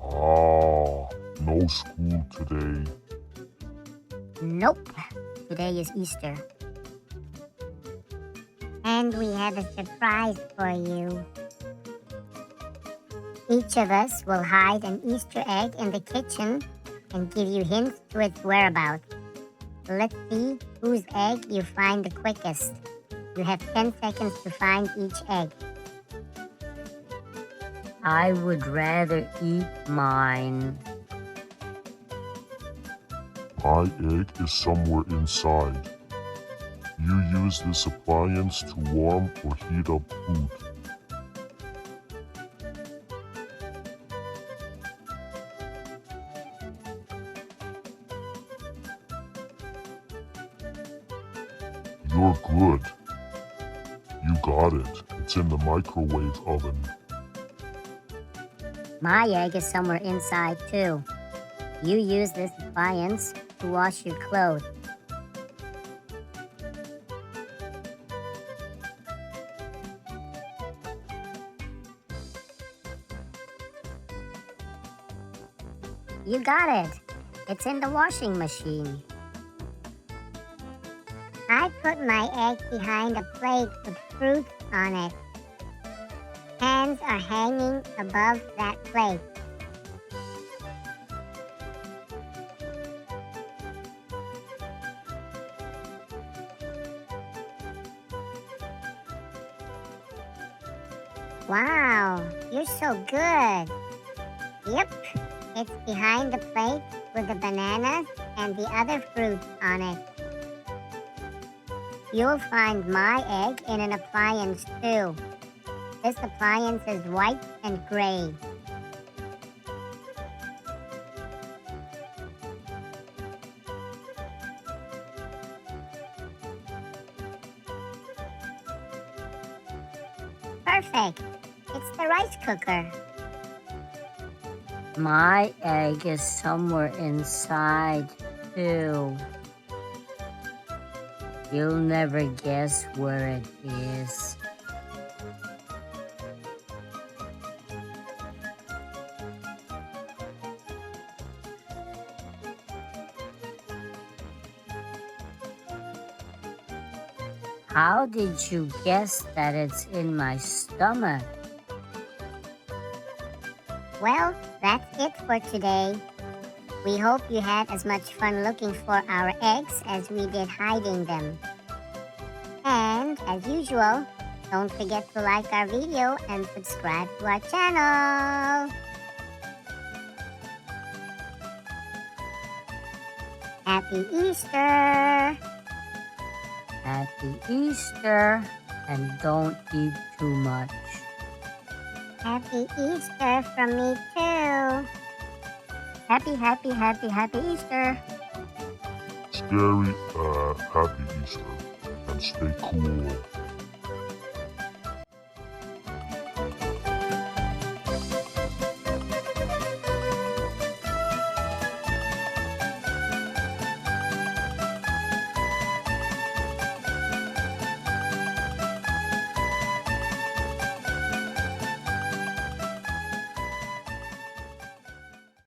Ah, no school today. Nope, today is Easter. And we have a surprise for you. Each of us will hide an Easter egg in the kitchen and give you hints to its whereabouts. Let's see whose egg you find the quickest. You have 10 seconds to find each egg. I would rather eat mine. My egg is somewhere inside. You use this appliance to warm or heat up food. You're good. You got it. It's in the microwave oven. My egg is somewhere inside too. You use this appliance to wash your clothes. You got it. It's in the washing machine. I put my egg behind a plate with fruit on it. Hands are hanging above that plate. Wow, you're so good. Yep, it's behind the plate with the bananas and the other fruits on it. You'll find my egg in an appliance too. This appliance is white and gray. Perfect. It's the rice cooker. My egg is somewhere inside too. You'll never guess where it is. How did you guess that it's in my stomach? Well, that's it for today. We hope you had as much fun looking for our eggs as we did hiding them. And as usual, don't forget to like our video and subscribe to our channel. Happy Easter! Happy Easter, and don't eat too much. Happy Easter from me too. Happy Easter. Scary, happy Easter, and stay cool.